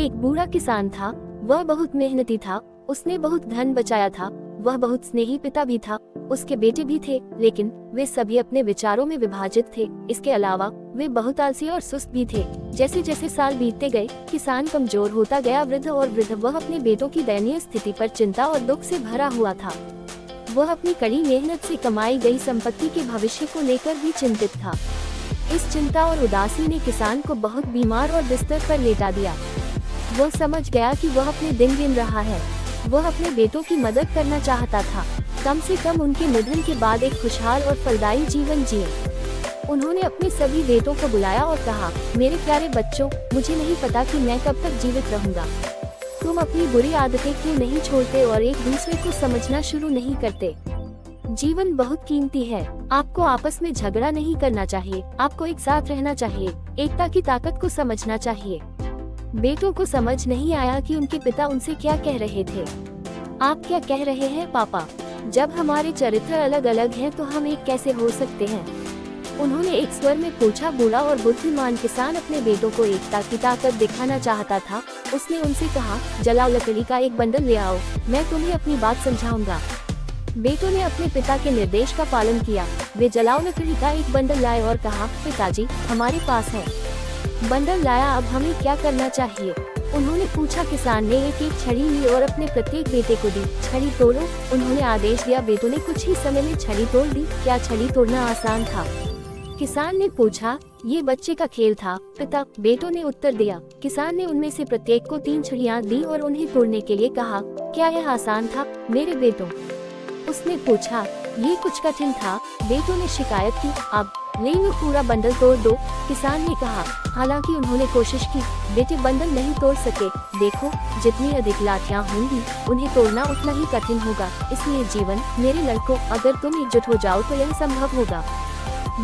एक बूढ़ा किसान था। वह बहुत मेहनती था। उसने बहुत धन बचाया था। वह बहुत स्नेही पिता भी था। उसके बेटे भी थे, लेकिन वे सभी अपने विचारों में विभाजित थे। इसके अलावा वे बहुत आलसी और सुस्त भी थे। जैसे जैसे साल बीतते गए, किसान कमजोर होता गया। वृद्ध वह अपने बेटों की दयनीय स्थिति पर चिंता और दुख से भरा हुआ था। वह अपनी कड़ी मेहनत से कमाई गई संपत्ति के भविष्य को लेकर भी चिंतित था। इस चिंता और उदासी ने किसान को बहुत बीमार और बिस्तर पर लेटा दिया। वह समझ गया कि वह अपने दिन गिन रहा है। वह अपने बेटों की मदद करना चाहता था, कम से कम उनके निधन के बाद एक खुशहाल और फलदायी जीवन जिए। उन्होंने अपने सभी बेटों को बुलाया और कहा, मेरे प्यारे बच्चों, मुझे नहीं पता कि मैं कब तक जीवित रहूंगा। तुम अपनी बुरी आदतें क्यों नहीं छोड़ते और एक दूसरे को समझना शुरू नहीं करते? जीवन बहुत कीमती है। आपको आपस में झगड़ा नहीं करना चाहिए। आपको एक साथ रहना चाहिए। एकता की ताकत को समझना चाहिए। बेटों को समझ नहीं आया कि उनके पिता उनसे क्या कह रहे थे। आप क्या कह रहे हैं पापा? जब हमारे चरित्र अलग अलग हैं तो हम एक कैसे हो सकते हैं? उन्होंने एक स्वर में पूछा। बूढ़ा और बुद्धिमान किसान अपने बेटों को एकता की ताकत दिखाना चाहता था। उसने उनसे कहा, जलाओ लकड़ी का एक बंडल ले आओ, मैं तुम्हें अपनी बात समझाऊंगा। बेटों ने अपने पिता के निर्देश का पालन किया। वे जलाओ लकड़ी का एक बंडल लाए और कहा, पिताजी, हमारे पास है। बंडल लाया, अब हमें क्या करना चाहिए? उन्होंने पूछा। किसान ने एक छड़ी ली और अपने प्रत्येक बेटे को दी। छड़ी तोड़ो, उन्होंने आदेश दिया। बेटों ने कुछ ही समय में छड़ी तोड़ दी। क्या छड़ी तोड़ना आसान था? किसान ने पूछा। ये बच्चे का खेल था पिता, बेटों ने उत्तर दिया। किसान ने उनमें से प्रत्येक को 3 छड़ियां दी और उन्हें तोड़ने के लिए कहा, क्या यह आसान था मेरे बेटों? उसने पूछा। ये कुछ कठिन था, बेटों ने शिकायत की। अब ले लो, पूरा बंडल तोड़ दो, किसान ने कहा। हालांकि उन्होंने कोशिश की, बेटे बंडल नहीं तोड़ सके। देखो, जितनी अधिक लाठियां होंगी, उन्हें तोड़ना उतना ही कठिन होगा। इसलिए जीवन, मेरे लड़कों, अगर तुम एकजुट हो जाओ तो यह संभव होगा।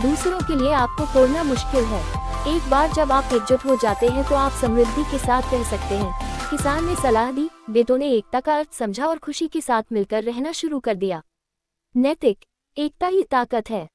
दूसरों के लिए आपको तोड़ना मुश्किल है। एक बार जब आप एकजुट हो जाते हैं तो आप समृद्धि के साथ रह सकते हैं। किसान ने सलाह दी। बेटों ने एकता का अर्थ समझा और खुशी के साथ मिलकर रहना शुरू कर दिया। नैतिक एकता ही ताकत है।